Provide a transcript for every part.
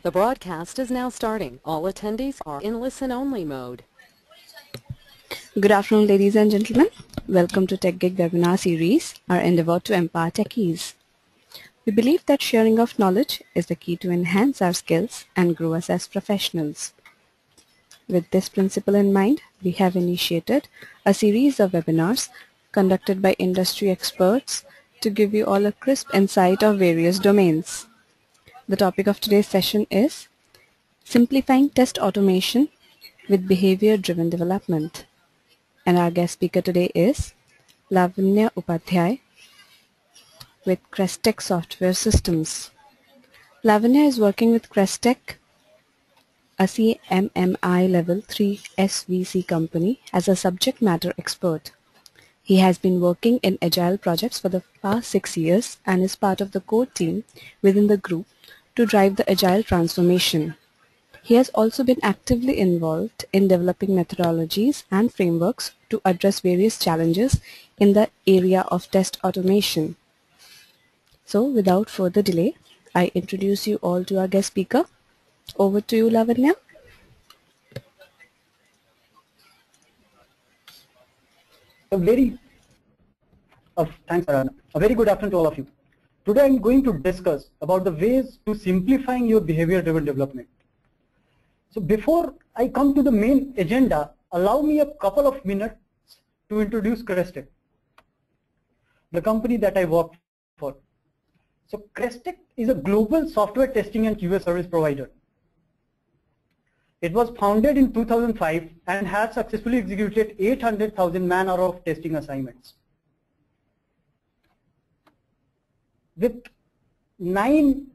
The broadcast is now starting. All attendees are in listen-only mode. Good afternoon, ladies and gentlemen. Welcome to TechGig webinar series, our endeavor to empower techies. We believe that sharing of knowledge is the key to enhance our skills and grow us as professionals. With this principle in mind, we have initiated a series of webinars conducted by industry experts to give you all a crisp insight of various domains. The topic of today's session is Simplifying Test Automation with Behavior-Driven Development. And our guest speaker today is Lavanya Upadhyay with Crestech Software Systems. Lavanya is working with Crestech, a CMMI Level 3 SVC company, as a subject matter expert. He has been working in agile projects for the past 6 years and is part of the core team within the group to drive the agile transformation. He has also been actively involved in developing methodologies and frameworks to address various challenges in the area of test automation. So, without further delay, I introduce you all to our guest speaker. Over to you, Lavanya. Thanks, Arana. A very good afternoon to all of you. Today I'm going to discuss about the ways to simplifying your behavior-driven development. So before I come to the main agenda, allow me a couple of minutes to introduce Crestech, the company that I work for. So Crestech is a global software testing and QA service provider. It was founded in 2005 and has successfully executed 800,000 man-hours of testing assignments. With 9+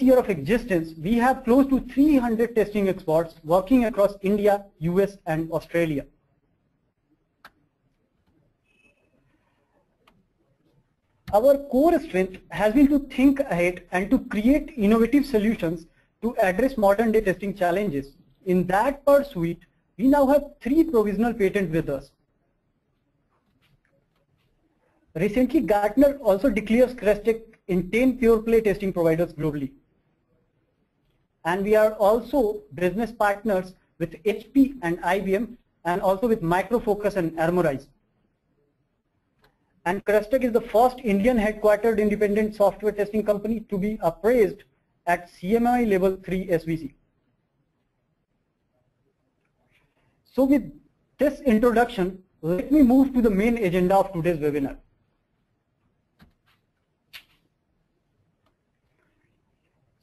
years of existence, we have close to 300 testing experts working across India, US, and Australia. Our core strength has been to think ahead and to create innovative solutions to address modern day testing challenges. In that pursuit, we now have 3 provisional patents with us. Recently, Gartner also declares Crestech in 10 pure play testing providers globally. And we are also business partners with HP and IBM, and also with Micro Focus and Armorize. And Crestech is the first Indian headquartered independent software testing company to be appraised at CMMI Level 3 SVC. So with this introduction, let me move to the main agenda of today's webinar.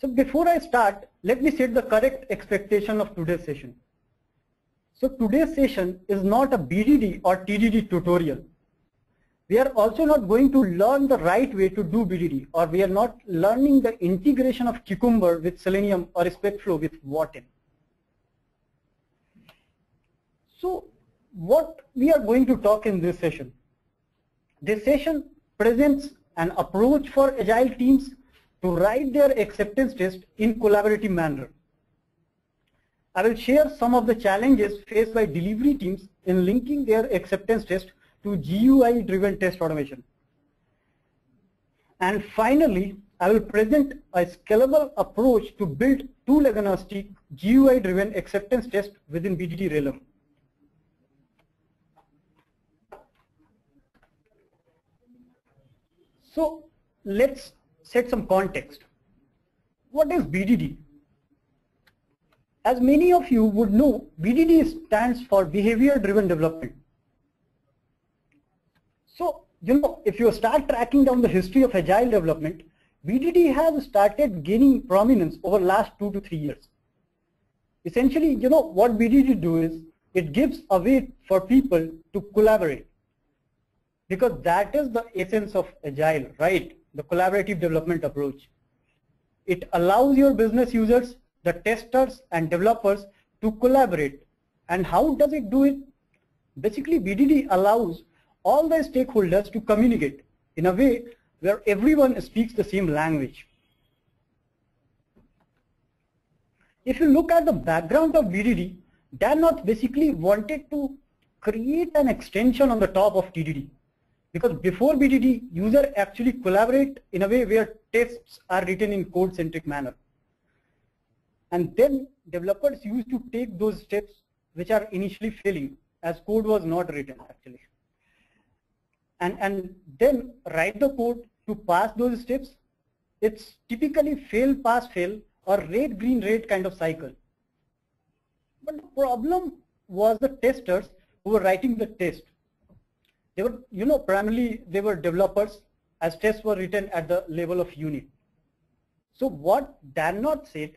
So before I start, let me set the correct expectation of today's session. So today's session is not a BDD or TDD tutorial. We are also not going to learn the right way to do BDD, or we are not learning the integration of Cucumber with Selenium or SpecFlow with Vaadin. So what we are going to talk in this session? This session presents an approach for agile teams to write their acceptance test in collaborative manner. I will share some of the challenges faced by delivery teams in linking their acceptance test to GUI-driven test automation. And finally, I will present a scalable approach to build tool-agnostic GUI-driven acceptance test within BDD realm. So let's set some context. What is BDD? As many of you would know, BDD stands for Behavior Driven Development. So, if you start tracking down the history of agile development, BDD has started gaining prominence over the last 2 to 3 years. Essentially, what BDD do is, it gives a way for people to collaborate. Because that is the essence of agile, right? The collaborative development approach. It allows your business users, the testers and developers to collaborate. And how does it do it? Basically, BDD allows all the stakeholders to communicate in a way where everyone speaks the same language. If you look at the background of BDD, Dan North basically wanted to create an extension on the top of TDD. Because before BDD, user actually collaborate in a way where tests are written in code-centric manner. And then developers used to take those steps which are initially failing, as code was not written actually. And then write the code to pass those steps. It's typically fail, pass, fail, or red, green, red kind of cycle. But the problem was the testers who were writing the test. They were, primarily they were developers, as tests were written at the level of unit. So what Dannot said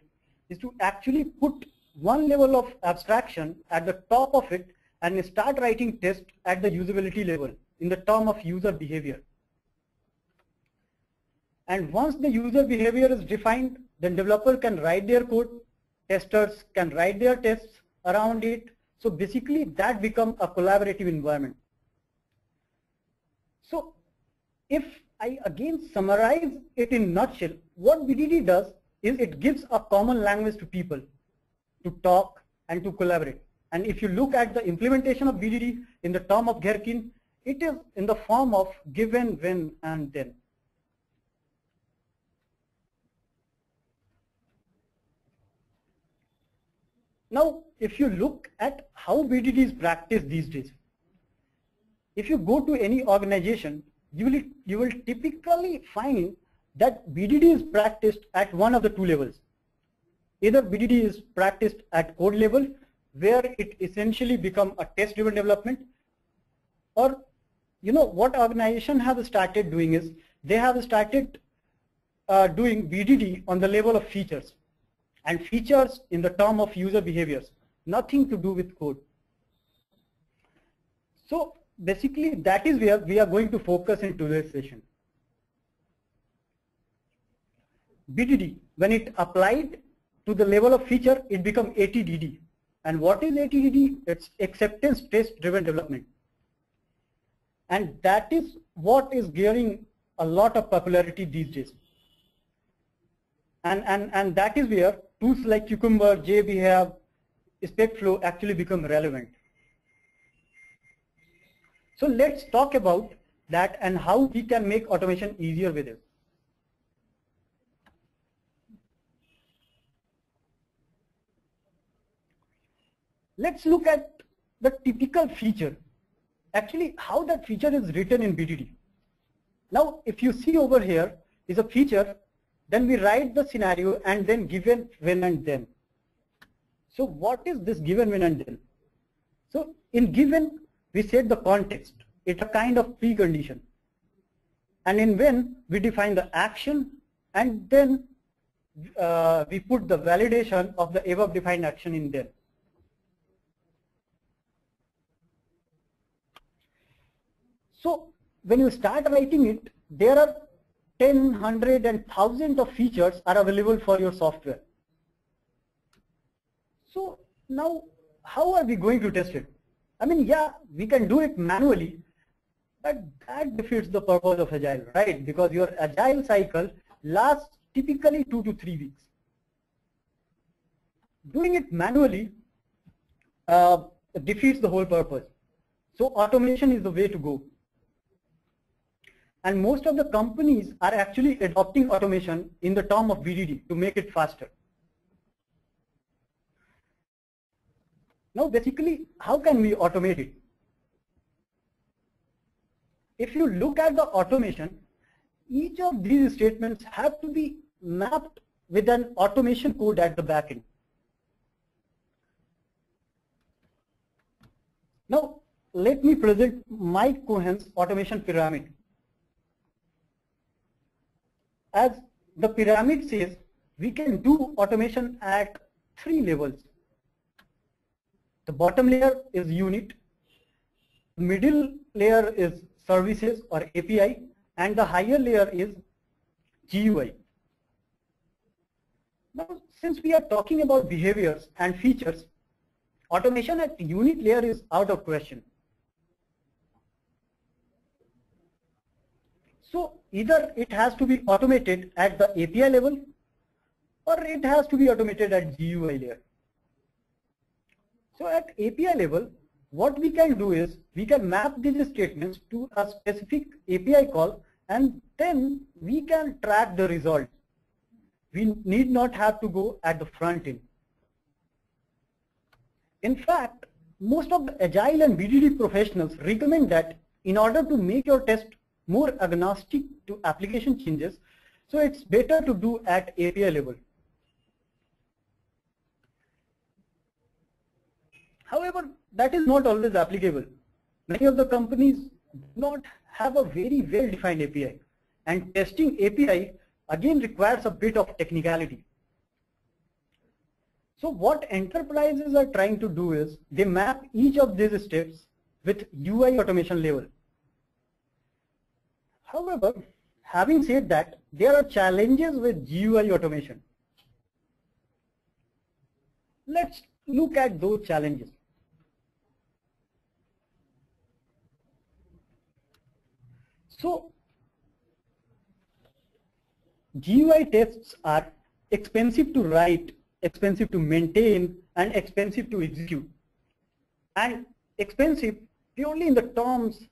is to actually put one level of abstraction at the top of it and start writing tests at the usability level in the term of user behavior. And once the user behavior is defined, then developer can write their code, testers can write their tests around it. So basically that becomes a collaborative environment. So if I again summarize it in a nutshell, what BDD does is it gives a common language to people to talk and to collaborate. And if you look at the implementation of BDD in the term of Gherkin, it is in the form of given, when, and then. Now, if you look at how BDD is practiced these days, if you go to any organization, you will typically find that BDD is practiced at one of the two levels. Either BDD is practiced at code level, where it essentially becomes a test-driven development, or what organization have started doing is they have started doing BDD on the level of features, and features in the term of user behaviors, nothing to do with code. So basically that is where we are going to focus in today's session. BDD, when it applied to the level of feature, it becomes ATDD. And what is ATDD? It's acceptance test driven development. And that is what is gaining a lot of popularity these days. And that is where tools like Cucumber, JBehav, SpecFlow actually become relevant. So let's talk about that and how we can make automation easier with it. Let's look at the typical feature, actually how that feature is written in BDD. Now if you see over here is a feature, then we write the scenario and then given, when, and then. So what is this given, when, and then? So in given, we set the context. It's a kind of precondition. And in when, we define the action, and then we put the validation of the above defined action in then. So when you start writing it, there are 10, 100 and thousands of features are available for your software. So now how are we going to test it? I mean, yeah, we can do it manually, but that defeats the purpose of Agile, right? Because your Agile cycle lasts typically 2 to 3 weeks. Doing it manually defeats the whole purpose. So automation is the way to go. And most of the companies are actually adopting automation in the term of BDD to make it faster. Now basically, how can we automate it? If you look at the automation, each of these statements have to be mapped with an automation code at the back end. Now let me present Mike Cohen's automation pyramid. As the pyramid says, we can do automation at 3 levels. The bottom layer is unit, the middle layer is services or API, and the higher layer is GUI. Now, since we are talking about behaviors and features, automation at unit layer is out of question. So either it has to be automated at the API level, or it has to be automated at GUI layer. So at API level, what we can do is we can map these statements to a specific API call, and then we can track the result. we need not have to go at the front end. In fact, most of the Agile and BDD professionals recommend that in order to make your test more agnostic to application changes, so it's better to do at API level. However, that is not always applicable. Many of the companies do not have a very well-defined API, and testing API again requires a bit of technicality. So what enterprises are trying to do is they map each of these steps with UI automation level. However, having said that, there are challenges with GUI automation. Let's look at those challenges. So, GUI tests are expensive to write, expensive to maintain, and expensive to execute. And expensive purely in the terms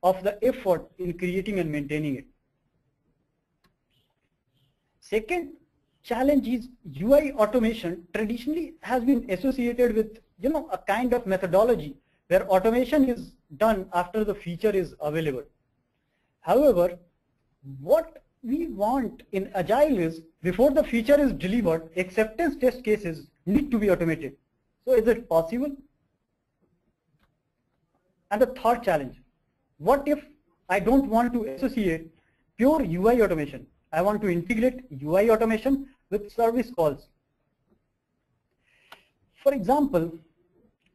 of the effort in creating and maintaining it. Second challenge is UI automation traditionally has been associated with a kind of methodology where automation is done after the feature is available. However, what we want in Agile is before the feature is delivered, acceptance test cases need to be automated. So is it possible? And the third challenge, what if I don't want to associate pure UI automation? I want to integrate UI automation with service calls. For example,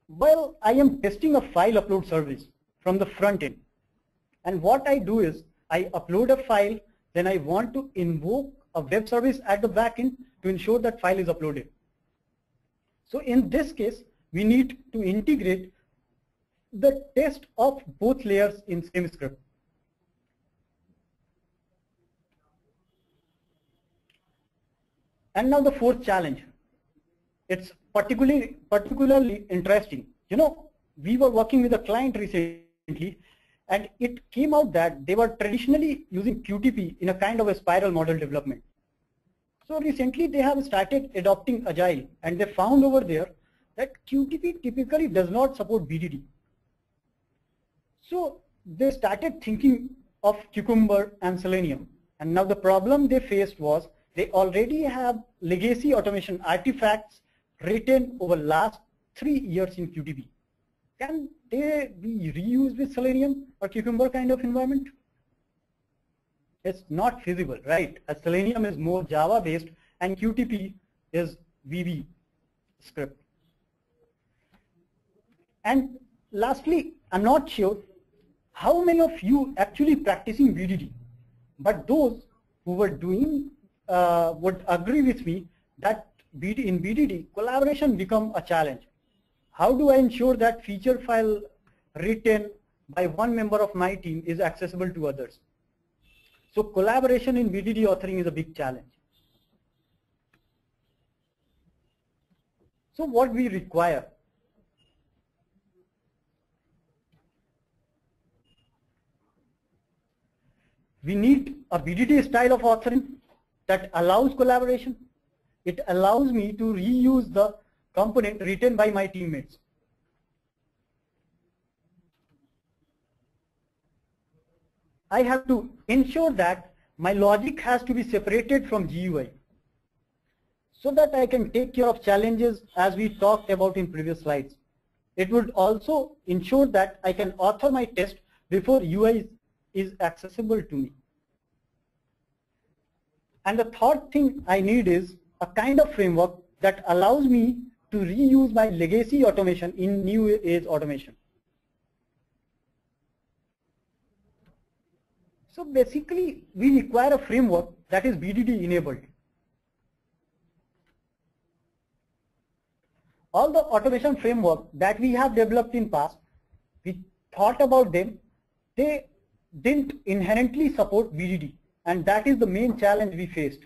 while I am testing a file upload service from the front end, and what I do is I upload a file, then I want to invoke a web service at the back end to ensure that file is uploaded. So in this case, we need to integrate the test of both layers in same script. And now the fourth challenge. It's particularly interesting. We were working with a client recently, and it came out that they were traditionally using QTP in a kind of a spiral model development. So recently they have started adopting Agile, and they found over there that QTP typically does not support BDD. So they started thinking of Cucumber and Selenium. And now the problem they faced was they already have legacy automation artifacts written over last 3 years in QTP. Can they be reused with Selenium or Cucumber kind of environment? It's not feasible, right? As Selenium is more Java based and QTP is VB script. And lastly, I'm not sure how many of you actually practicing BDD, but those who were doing would agree with me that in BDD collaboration become a challenge. How do I ensure that feature file written by one member of my team is accessible to others? So collaboration in BDD authoring is a big challenge. So what we require? We need a BDD style of authoring that allows collaboration. It allows me to reuse the component written by my teammates. I have to ensure that my logic has to be separated from GUI so that I can take care of challenges as we talked about in previous slides. It would also ensure that I can author my test before UI is accessible to me. And the third thing I need is a kind of framework that allows me to reuse my legacy automation in new age automation. So basically, we require a framework that is BDD enabled. All the automation framework that we have developed in past, we thought about them, they didn't inherently support BDD, and that is the main challenge we faced.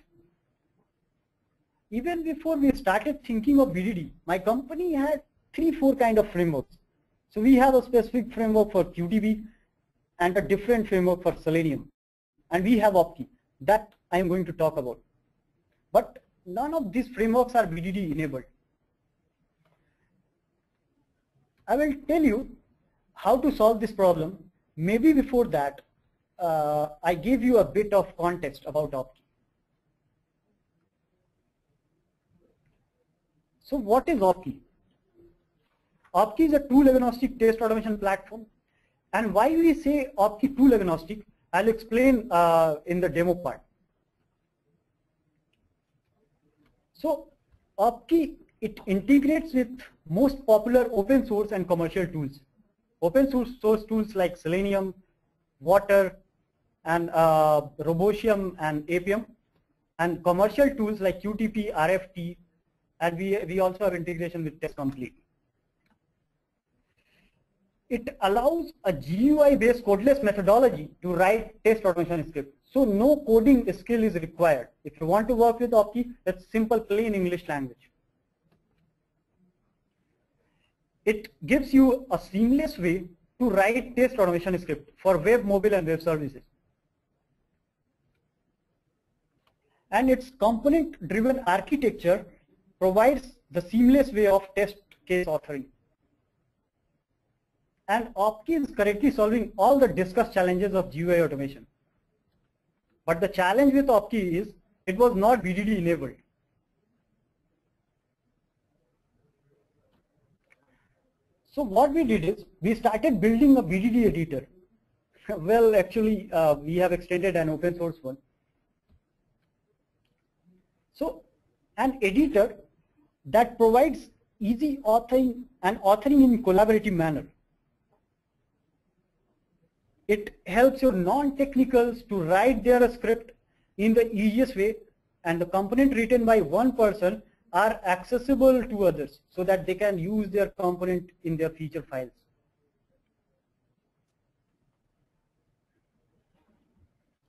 Even before we started thinking of BDD, my company had 3-4 kind of frameworks. So we have a specific framework for QTP and a different framework for Selenium. And we have Opti that I am going to talk about. But none of these frameworks are BDD enabled. I will tell you how to solve this problem. Maybe before that, I gave you a bit of context about OpKey. So what is OpKey? OpKey is a tool-agnostic test automation platform. And why we say OpKey tool-agnostic, I'll explain in the demo part. So OpKey, it integrates with most popular open source and commercial tools. Open source tools like Selenium, Water, and Robocium and Appium, and commercial tools like QTP, RFT, and we also have integration with Test Complete. It allows a GUI-based codeless methodology to write test automation script. So no coding skill is required. If you want to work with OpKey, that's simple, plain English language. It gives you a seamless way to write test automation script for web, mobile, and web services. And its component-driven architecture provides the seamless way of test case authoring. And OpKey is currently solving all the discussed challenges of GUI automation. But the challenge with OpKey is it was not BDD enabled. So what we did is we started building a BDD editor. Well, actually, we have extended an open source one. So an editor that provides easy authoring and authoring in collaborative manner. It helps your non-technicals to write their script in the easiest way, and the component written by one person are accessible to others so that they can use their component in their feature files.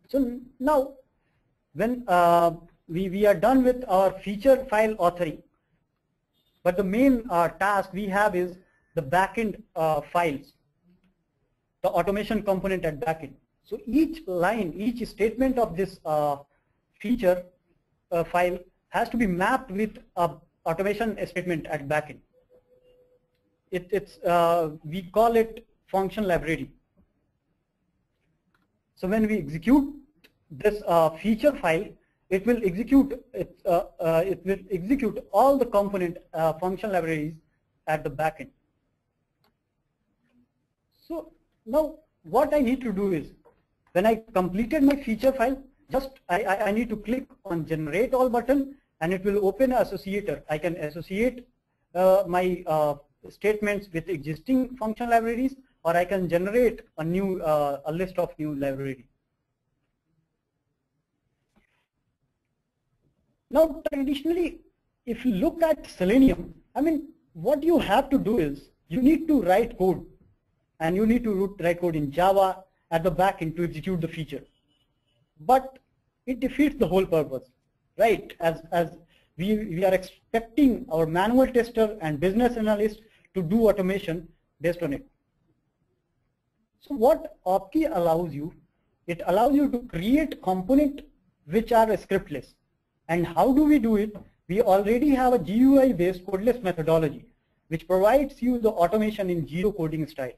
So now when we are done with our feature file authoring, but the main task we have is the backend files, the automation component at backend. So each line, each statement of this feature file has to be mapped with a automation statement at backend. We call it function library. So when we execute this feature file, it will execute all the component function libraries at the backend. So now what I need to do is, when I completed my feature file, just I need to click on generate all button, and it will open an associator. I can associate my statements with existing function libraries, or I can generate a new a list of new libraries. Now traditionally, if you look at Selenium, I mean, what you have to do is you need to write code, and you need to write code in Java at the backend to execute the feature. But it defeats the whole purpose, right? As we are expecting our manual tester and business analyst to do automation based on it. So what OpKey allows you, it allows you to create components which are scriptless. And how do we do it? We already have a GUI-based codeless methodology which provides you the automation in zero coding style.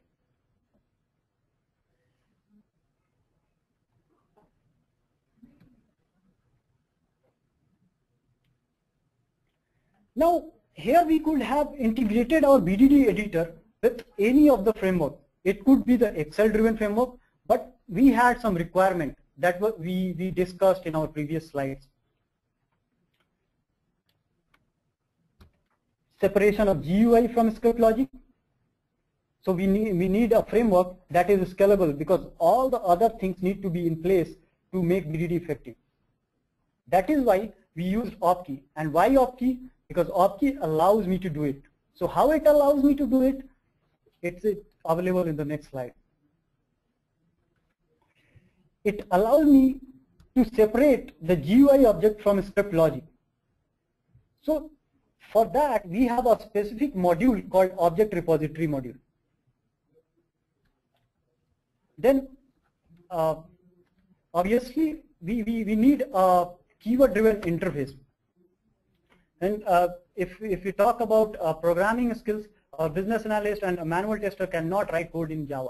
Now, here we could have integrated our BDD editor with any of the framework. It could be the Excel-driven framework, but we had some requirement that we discussed in our previous slides. Separation of GUI from script logic. So we need a framework that is scalable, because all the other things need to be in place to make BDD effective. That is why we used OpKey. And why OpKey? Because OpKey allows me to do it. So how it allows me to do it? It's available in the next slide. It allows me to separate the GUI object from script logic. So for that, we have a specific module called object repository module. Then obviously we need a keyword driven interface. And if we talk about programming skills, a business analyst and a manual tester cannot write code in Java.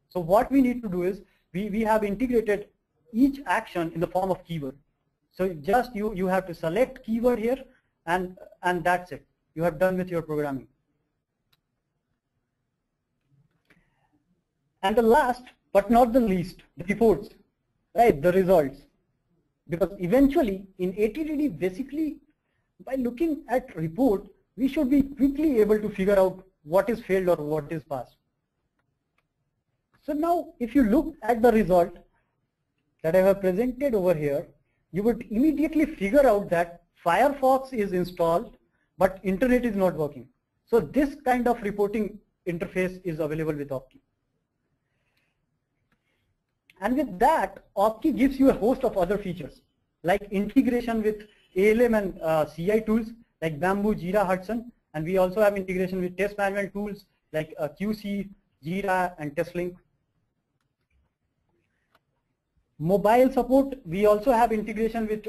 So what we need to do is we have integrated each action in the form of keyword. So just you have to select keyword here, and that's it. You have done with your programming. And the last but not the least, the reports, right? The results. Because eventually in ATDD, basically by looking at report, we should be quickly able to figure out what is failed or what is passed. So now if you look at the result that I have presented over here, you would immediately figure out that Firefox is installed, but internet is not working. So this kind of reporting interface is available with Opki. And with that, Opki gives you a host of other features, like integration with ALM and CI tools like Bamboo, Jira, Hudson, and we also have integration with test management tools like QC, Jira, and TestLink. Mobile support, we also have integration with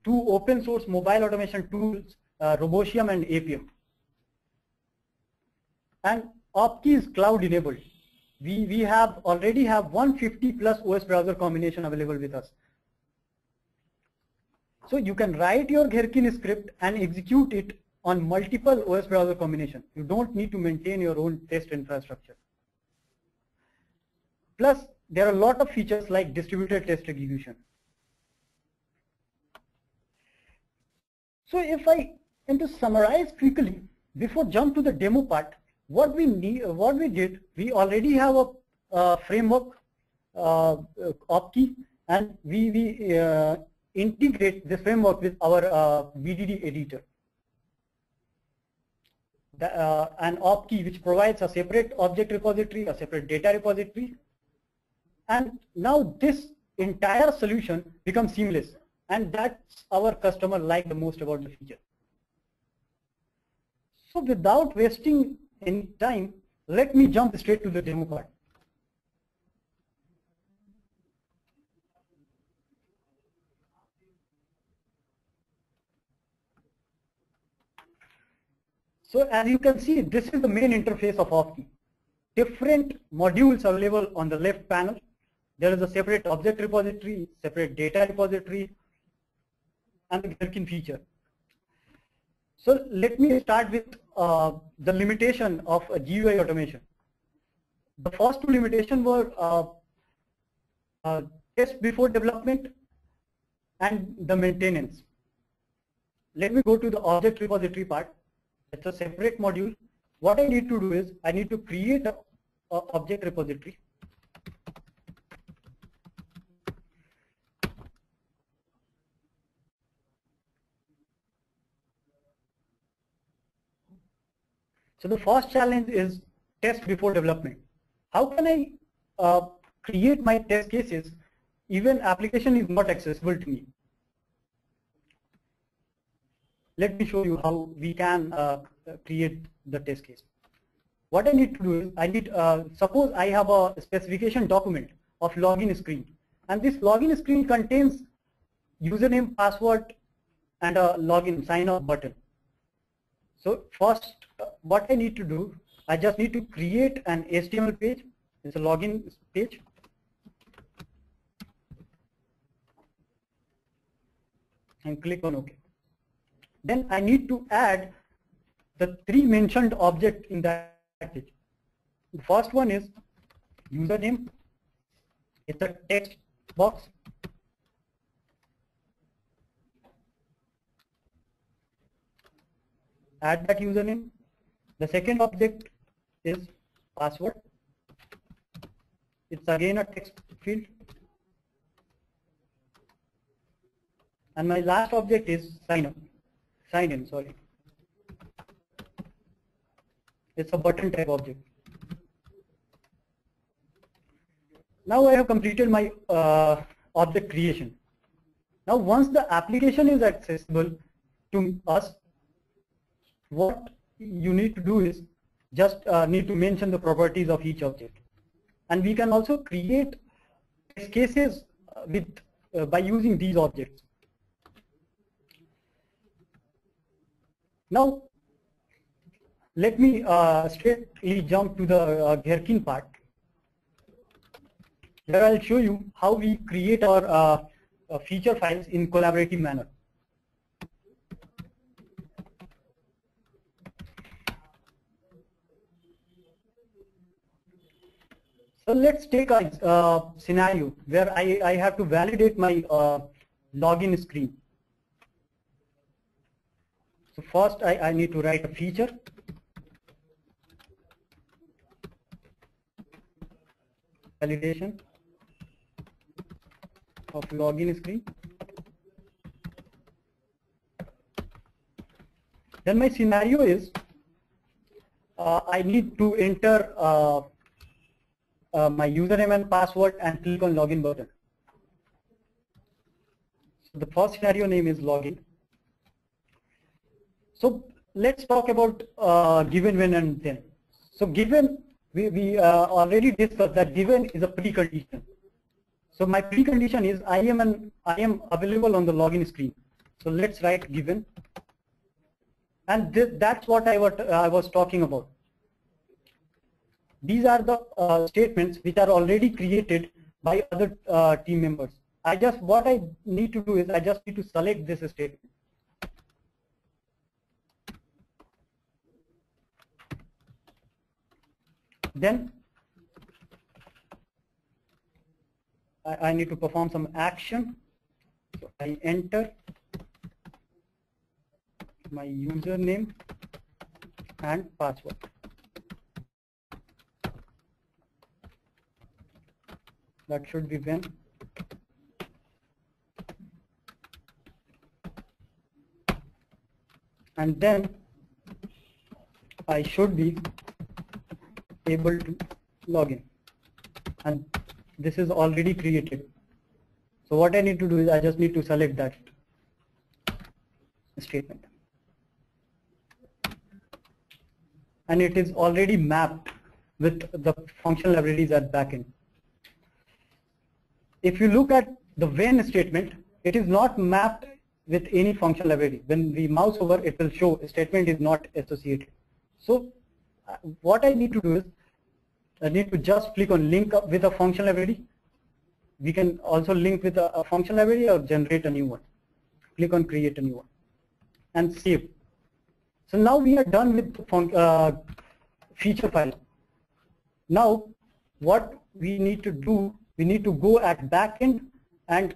two open source mobile automation tools, Robotium and Appium. And Opki is cloud enabled. We already have 150 plus OS browser combination available with us. So you can write your Gherkin script and execute it on multiple OS browser combination. You don't need to maintain your own test infrastructure. Plus, there are a lot of features like distributed test execution. So if I am to summarize quickly, before jump to the demo part, what we did, we already have a framework, Opki, and we integrate this framework with our BDD editor. And Opki, which provides a separate object repository, a separate data repository. And now this entire solution becomes seamless, and that's our customer like the most about the feature. So without wasting any time, let me jump straight to the demo part. So as you can see, this is the main interface of Opki. Different modules available on the left panel. There is a separate object repository, separate data repository, and the Gherkin feature. So let me start with the limitation of GUI automation. The first two limitations were test before development and the maintenance. Let me go to the object repository part. It's a separate module. What I need to do is I need to create an object repository. So the first challenge is test before development. How can I create my test cases even application is not accessible to me? Let me show you how we can create the test case. What I need to do is I need, suppose I have a specification document of login screen, and this login screen contains username, password, and a login sign up button. So first, what I need to do, I just need to create an HTML page. It's a login page. And click on OK. Then I need to add the three mentioned objects in that page. The first one is username. It's a text box. Add that username. The second object is password. It's again a text field. And my last object is sign in, sorry. It's a button type object. Now I have completed my object creation. Now once the application is accessible to us, what you need to do is just need to mention the properties of each object. And we can also create test cases with by using these objects. Now, let me straightly jump to the Gherkin part. Here I'll show you how we create our feature files in collaborative manner. So let's take a scenario where I have to validate my login screen. So first I need to write a feature. Validation of login screen. Then my scenario is I need to enter my username and password and click on login button. So the first scenario name is login. So let's talk about given, when, and then. So given, we already discussed that given is a precondition. So my precondition is I am available on the login screen. So let's write given, and that's what I was talking about. These are the statements which are already created by other team members. What I need to do is I just need to select this statement. Then I need to perform some action. So I enter my username and password. That should be when. And then I should be able to log in. And this is already created. So what I need to do is I just need to select that statement. And it is already mapped with the functional libraries at backend. If you look at the when statement, it is not mapped with any functional library. When we mouse over, it will show a statement is not associated. So what I need to do is I need to just click on link up with a functional library. We can also link with a functional library or generate a new one. Click on create a new one and save. So now we are done with the feature file. Now what we need to do, we need to go at backend and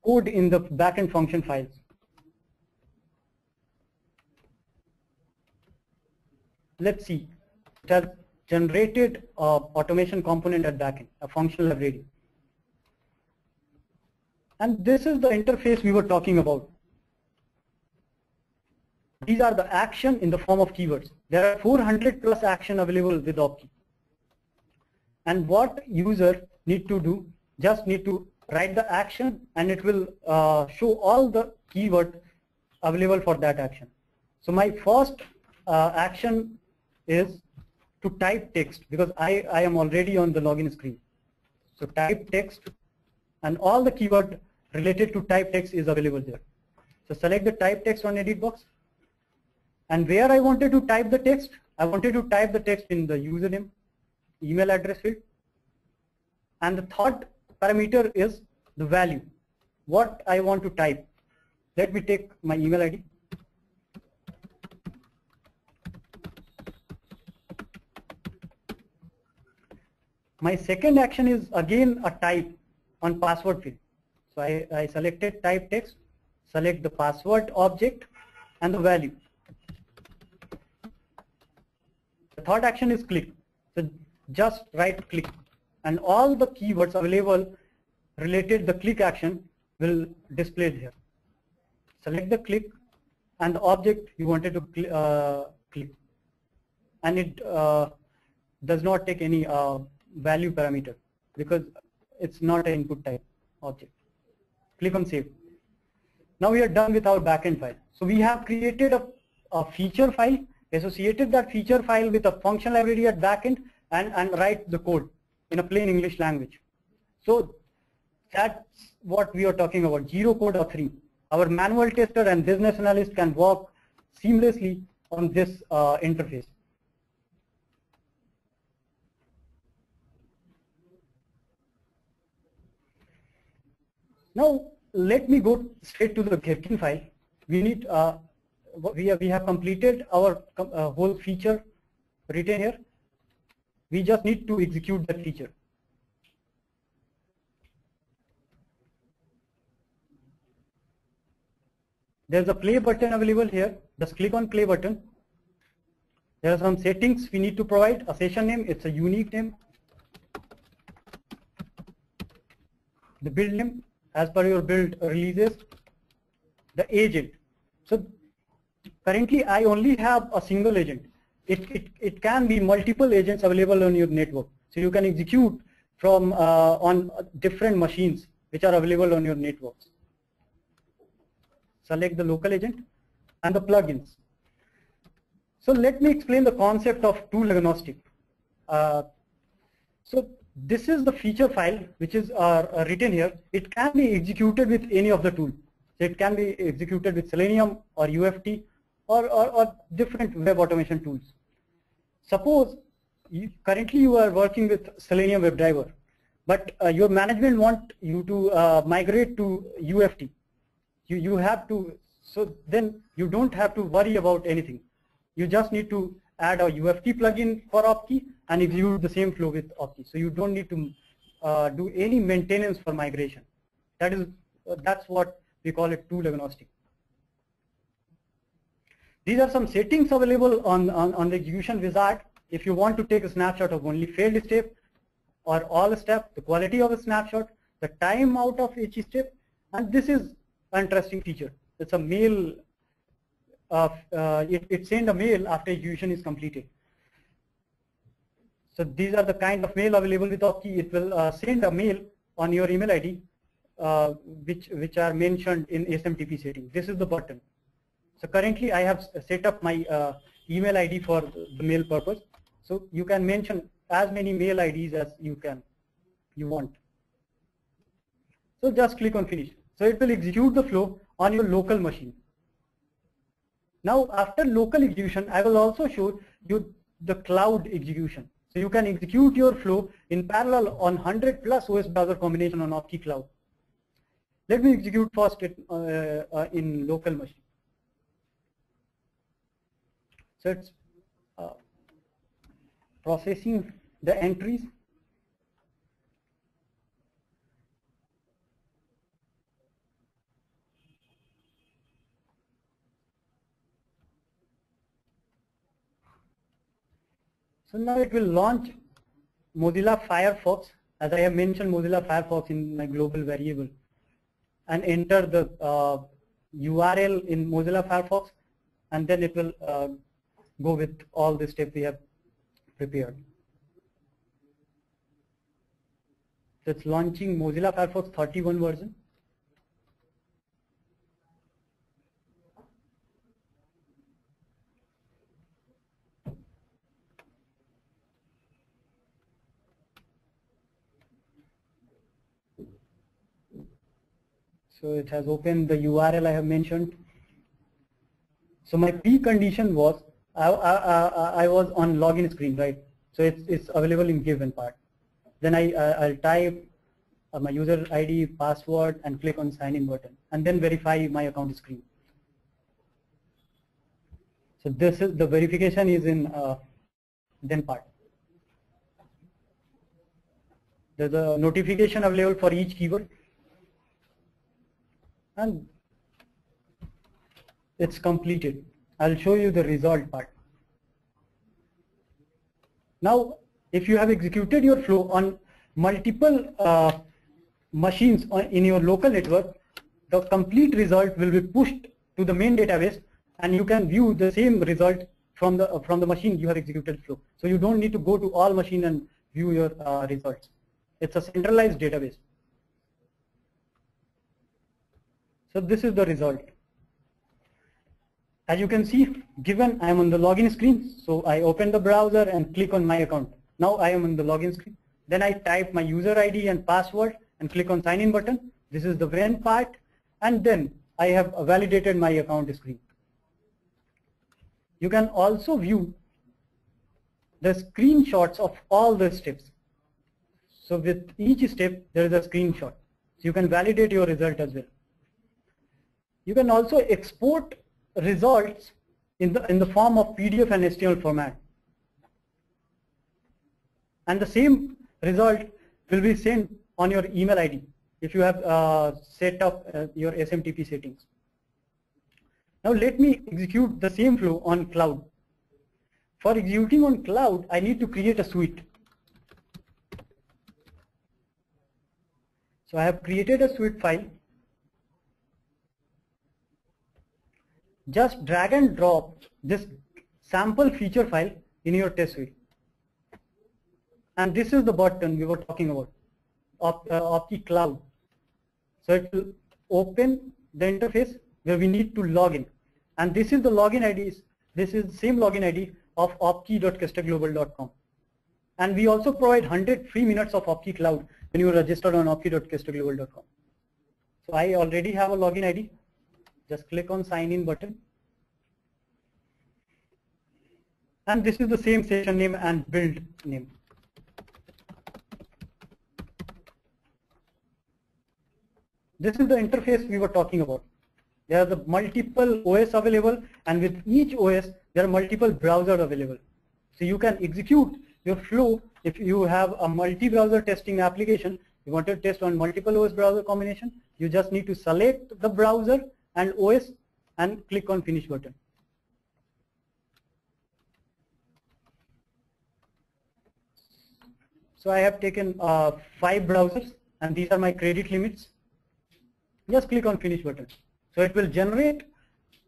code in the backend function files. Let's see. It has generated automation component at backend, a functional library. And this is the interface we were talking about. These are the action in the form of keywords. There are 400 plus action available with Opki. And what user need to do, just need to write the action and it will show all the keyword available for that action. So my first action is to type text because I am already on the login screen. So type text and all the keyword related to type text is available there. So select the type text on edit box. And where I wanted to type the text, I wanted to type the text in the username, email address field. And the third parameter is the value, what I want to type. Let me take my email ID. My second action is again a type on password field. So I selected type text, select the password object and the value. The third action is click. So just right click and all the keywords available related to the click action will display here. Select the click and the object you wanted to click, and it does not take any value parameter because it's not an input type object. Click on save. Now we are done with our backend file. So we have created a feature file, associated that feature file with a function library at backend and write the code in a plain English language. So that's what we are talking about, zero code or 3. Our manual tester and business analyst can work seamlessly on this interface. Now let me go straight to the Gherkin file. We need we have completed our whole feature written here. We just need to execute that feature. There's a play button available here. Just click on play button. There are some settings we need to provide. A session name, it's a unique name. The build name, as per your build releases. The agent. So currently I only have a single agent. It can be multiple agents available on your network. So you can execute from on different machines which are available on your networks. Select the local agent and the plugins. So let me explain the concept of tool agnostic. So this is the feature file which is written here. It can be executed with any of the tools. So it can be executed with Selenium or UFT or different web automation tools. Suppose currently you are working with Selenium WebDriver, but your management want you to migrate to UFT. You have to, so then you don't have to worry about anything. You just need to add a UFT plugin for OpKey and execute the same flow with OpKey. So you don't need to do any maintenance for migration. That's what we call it tool agnostic. These are some settings available on the execution wizard. If you want to take a snapshot of only failed step or all step, the quality of a snapshot, the time out of each step, and this is an interesting feature. It's a mail. It sends a mail after execution is completed. So these are the kind of mail available with OpKey. It will send a mail on your email ID, which are mentioned in SMTP setting. This is the button. So currently I have set up my email ID for the mail purpose. So you can mention as many mail IDs as you want. So just click on finish. So it will execute the flow on your local machine. Now after local execution, I will also show you the cloud execution. So you can execute your flow in parallel on 100 plus OS browser combination on OpKey Cloud. Let me execute first it, in local machine. So it's processing the entries. So now it will launch Mozilla Firefox, as I have mentioned Mozilla Firefox in my global variable, and enter the URL in Mozilla Firefox, and then it will go with all the steps we have prepared. So it's launching Mozilla Firefox 31 version. So it has opened the URL I have mentioned. So my precondition was I was on login screen, right? So it's available in given part. Then I'll type my user ID, password, and click on sign in button, and then verify my account screen. So this is the verification is in then part. There's a notification available for each keyword, and it's completed. I'll show you the result part. Now, if you have executed your flow on multiple machines in your local network, the complete result will be pushed to the main database, and you can view the same result from the machine you have executed flow. So you don't need to go to all machine and view your results. It's a centralized database. So this is the result. As you can see, given I am on the login screen, so I open the browser and click on my account. Now I am on the login screen. Then I type my user ID and password and click on sign in button. This is the when part, and then I have validated my account screen. you can also view the screenshots of all the steps. So with each step, there is a screenshot. So you can validate your result as well. You can also export results in the form of PDF and HTML format. And the same result will be sent on your email ID if you have set up your SMTP settings. Now let me execute the same flow on cloud. For executing on cloud, I need to create a suite. So I have created a suite file. Just drag and drop this sample feature file in your test suite. And this is the button we were talking about, of the cloud. So it will open the interface where we need to log in. And this is the login ID. This is the same login ID of opkey.casterglobal.com. And we also provide 100 free minutes of OpKey Cloud when you register on opkey.casterglobal.com. So I already have a login ID. Just click on sign in button. And this is the same session name and build name. This is the interface we were talking about. There are the multiple OS available, and with each OS there are multiple browsers available. So you can execute your flow if you have a multi-browser testing application. You want to test on multiple OS browser combination, you just need to select the browser and OS and click on finish button. So I have taken 5 browsers and these are my credit limits. Just click on finish button. So it will generate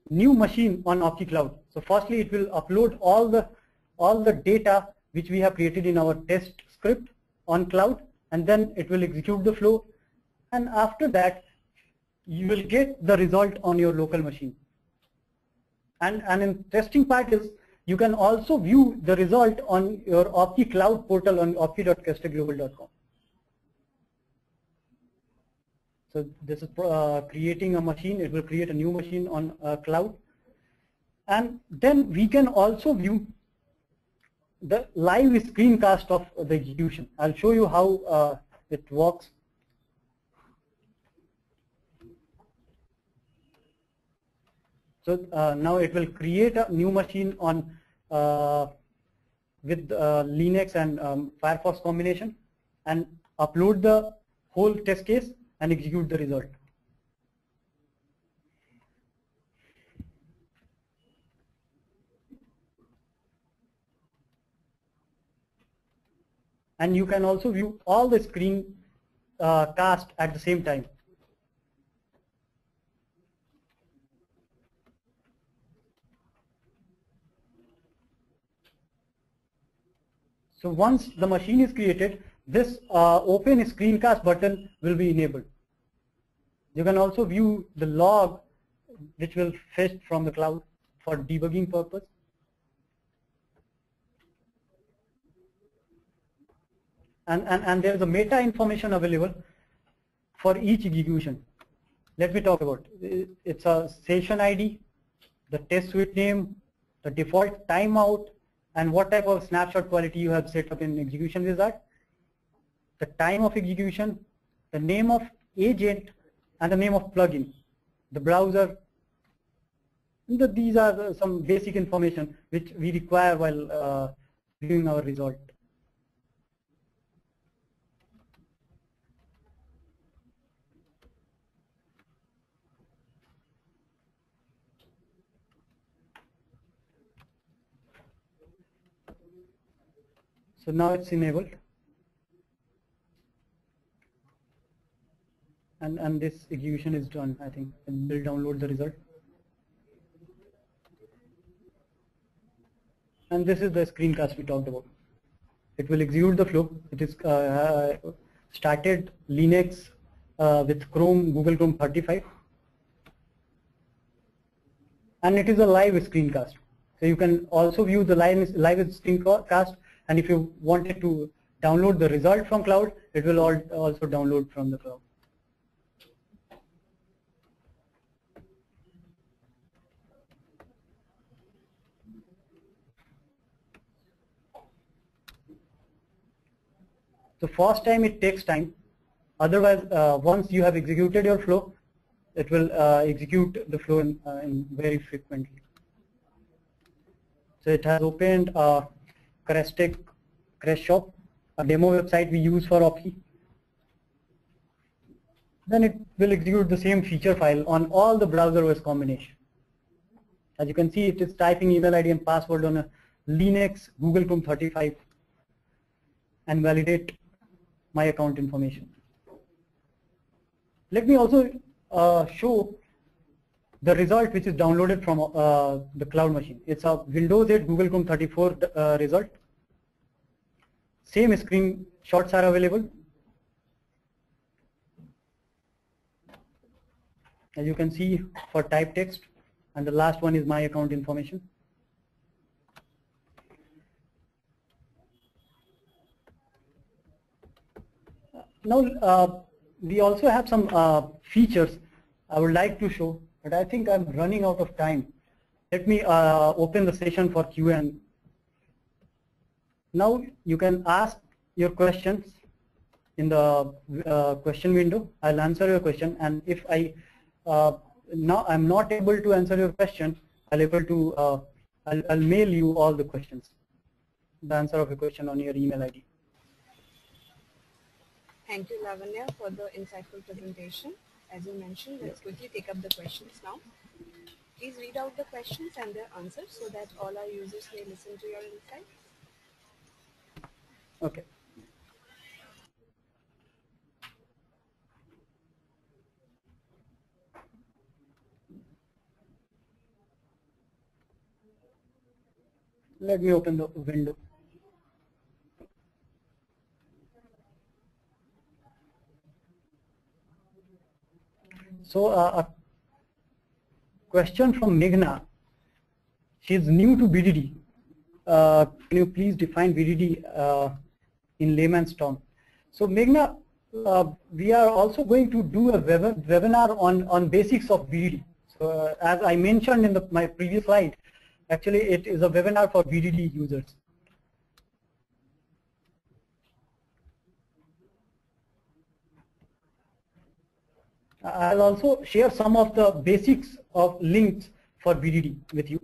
new machine on OpKey Cloud. So firstly it will upload all the data which we have created in our test script on cloud, and then it will execute the flow, and after that you will get the result on your local machine. And in testing part is you can also view the result on your OpKey Cloud portal on opkey.casterglobal.com. So this is creating a machine. It will create a new machine on cloud, and then we can also view the live screencast of the execution. I'll show you how it works. So now it will create a new machine on with Linux and Firefox combination, and upload the whole test case and execute the result. And you can also view all the screen cast at the same time. So once the machine is created, this open screencast button will be enabled. You can also view the log which will fetch from the cloud for debugging purpose. And there is a meta information available for each execution. Let me talk about it. It's a session ID, the test suite name, the default timeout, and what type of snapshot quality you have set up in execution wizard, the time of execution, the name of agent, and the name of plugin, the browser. These are some basic information which we require while viewing our result. So now it's enabled, and this execution is done, I think, and we'll download the result. And this is the screencast we talked about. It will execute the flow. It is started Linux with Chrome, Google Chrome 35, and it is a live screencast. So you can also view the live screencast. And if you wanted to download the result from cloud, it will also download from the cloud. So first time it takes time. Otherwise, once you have executed your flow, it will execute the flow in very frequently. So it has opened Crestek Crash Shop, a demo website we use for Opki. Then it will execute the same feature file on all the browser OS combination. As you can see, it is typing email ID and password on a Linux Google Chrome 35 and validate my account information. Let me also show the result which is downloaded from the cloud machine. It's a Windows 8 Google Chrome 34 result. Same screenshots are available. As you can see for type text, and the last one is my account information. Now we also have some features I would like to show, but I think I'm running out of time. Let me open the session for Q&A. Now you can ask your questions in the question window. I'll answer your question, and if I'm not able to answer your question, I'll mail you all the questions, the answer of your question on your email ID. Thank you, Lavanya, for the insightful presentation. As you mentioned, let's quickly take up the questions now. Please read out the questions and their answers so that all our users may listen to your insights. Okay. Let me open the window. So a question from Meghna. She is new to BDD. Can you please define BDD in layman's term? So Meghna, we are also going to do a webinar on basics of BDD. So as I mentioned in my previous slide, actually it is a webinar for BDD users. I'll also share some of the basics of links for BDD with you.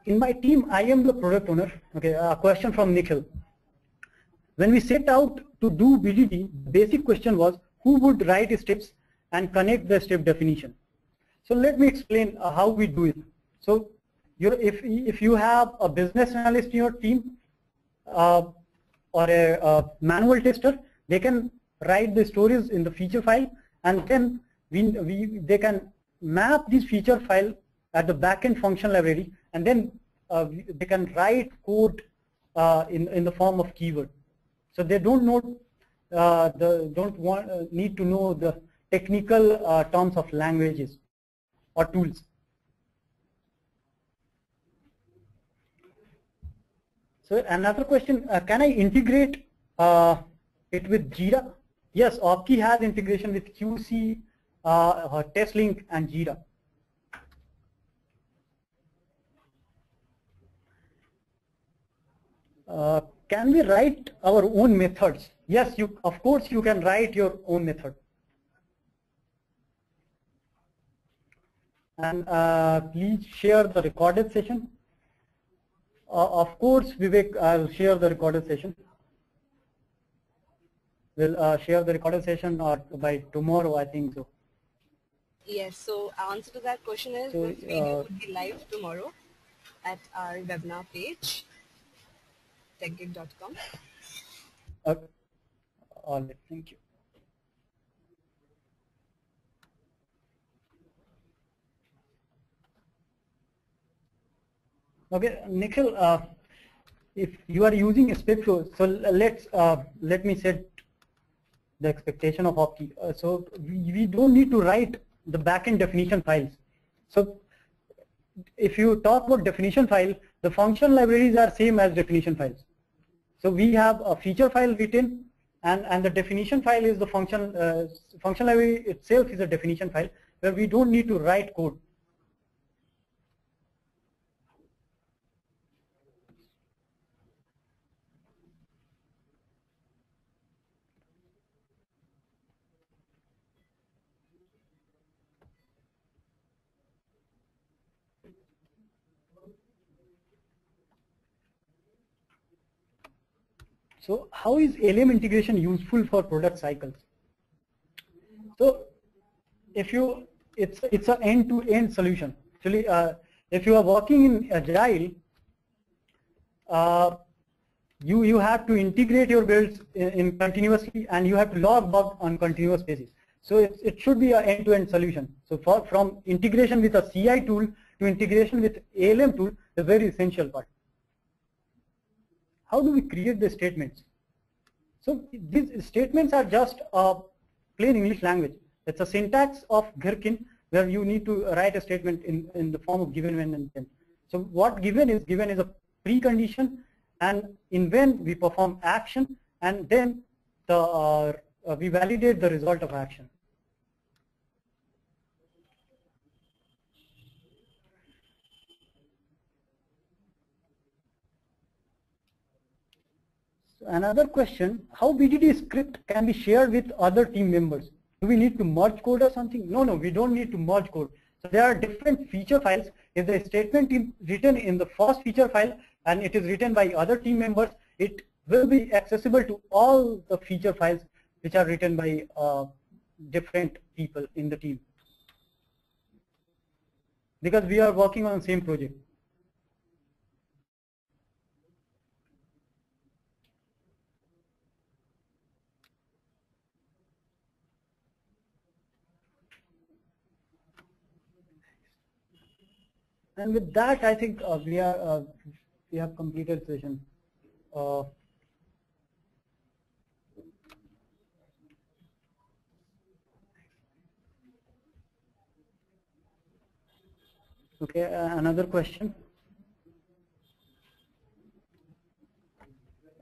In my team, I am the product owner. Okay, a question from Nikhil. When we set out to do BDD, the basic question was who would write steps and connect the step definition. So let me explain how we do it. So if you have a business analyst in your team or a manual tester, they can write the stories in the feature file, and then they can map this feature file at the backend function library, and then they can write code in the form of keyword. So they don't need to know the technical terms of languages or tools. So another question, can I integrate it with Jira? Yes, Opki has integration with QC, TestLink, and Jira. Can we write our own methods? Yes, of course you can write your own method. And please share the recorded session. Of course, Vivek, I'll share the recorded session. We'll share the recorded session by tomorrow, I think so. Yes, so answer to that question is this video would be live tomorrow at our webinar page, techgig.com. Okay. All right, thank you. Okay, Nikhil, if you are using SpecFlow, so let me set the expectation of Opki. So we don't need to write the backend definition files. So if you talk about definition file, the function libraries are same as definition files. So we have a feature file written and the definition file is the function library itself is a definition file where we don't need to write code. So how is ALM integration useful for product cycles? So if you, it's an end-to-end solution. Actually, if you are working in Agile, you have to integrate your builds in continuously, and you have to log bug on continuous basis. So it should be an end-to-end solution. So from integration with a CI tool to integration with ALM tool, the very essential part. How do we create the statements? So these statements are just plain English language. It's a syntax of Gherkin where you need to write a statement in the form of given, when, and then. So what given is a precondition, and in when we perform action, and then we validate the result of action. Another question, how BDD script can be shared with other team members? Do we need to merge code or something? No, we don't need to merge code. So there are different feature files. If the statement is written in the first feature file and it is written by other team members, it will be accessible to all the feature files which are written by different people in the team. Because we are working on the same project. And with that, I think we have completed session. Okay, another question.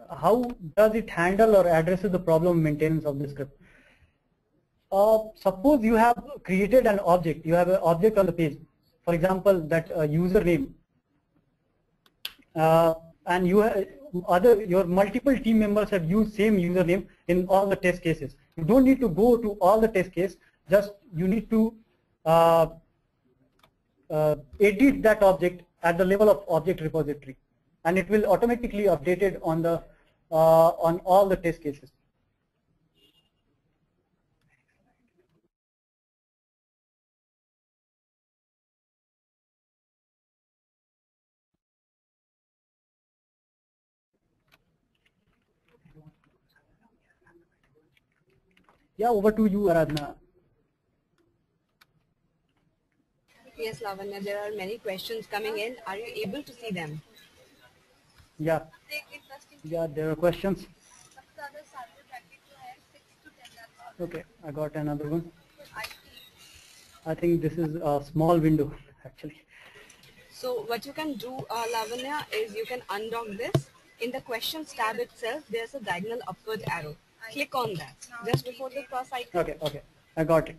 How does it handle or addresses the problem maintenance of the script? Suppose you have created an object. You have an object on the page. For example, that username, and your multiple team members have used same username in all the test cases. You don't need to go to all the test case. Just you need to edit that object at the level of object repository, and it will automatically updated on the on all the test cases. Yeah, over to you, Aradhana. Yes, Lavanya, there are many questions coming in. Are you able to see them? Yeah. Yeah, there are questions. Okay, I got another one. I think this is a small window, actually. So what you can do, Lavanya, is you can undock this. In the questions tab itself, there's a diagonal upward arrow. Click on that just before the cross icon. Okay, I got it.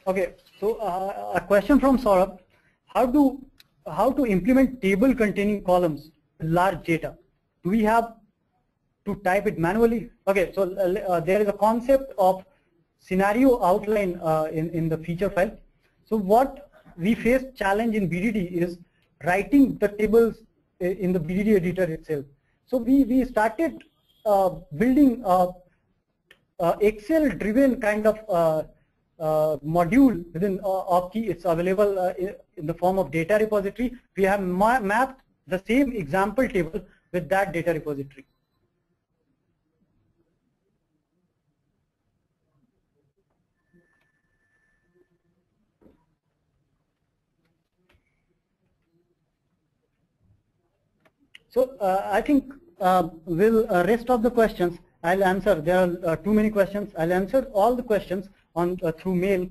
Okay, so a question from Saurabh: how to implement table containing columns with large data? Do we have to type it manually? Okay, so there is a concept of scenario outline in the feature file. So what we face challenge in BDD is writing the tables in the BDD editor itself. So we started building Excel driven kind of module within Opkey. It's available in the form of data repository. We have mapped the same example table with that data repository. So I think rest of the questions I'll answer. There are too many questions. I'll answer all the questions on through mail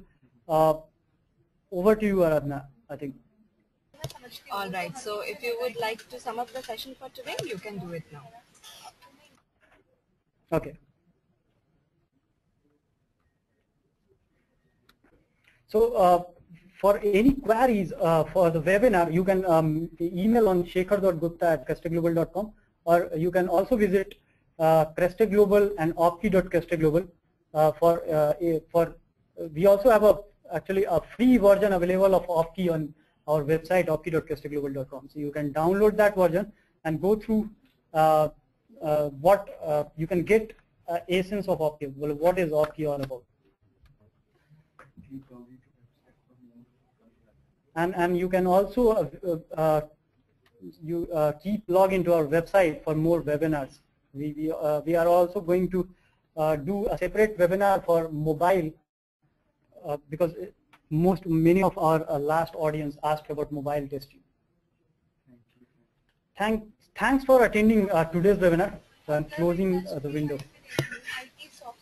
over to you, Aradhana, I think. All right. So if you would like to sum up the session for today, you can do it now. Okay. So for any queries for the webinar, you can email on shekhar.gupta@crestaglobal.com, or you can also visit Cresta Global and opki.crestaglobal we also have actually a free version available of Opki on our website, opki.crestaglobal.com. So you can download that version and go through what you can get essence of Opki. Well, what is Opki all about? And you can also keep log into our website for more webinars. We are also going to do a separate webinar for mobile because many of our last audience asked about mobile testing. Thanks for attending today's webinar. So I'm closing the window.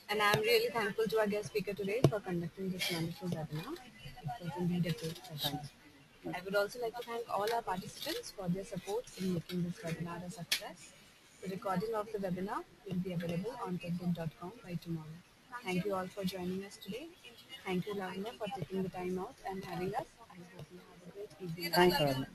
And I'm really thankful to our guest speaker today for conducting this wonderful webinar. It was indeed a great session. I would also like to thank all our participants for their support in making this webinar a success. The recording of the webinar will be available on techgeek.com by tomorrow. Thank you all for joining us today. Thank you, Lavanya, for taking the time out and having us. I hope you have a great evening. Thanks, Aradhana.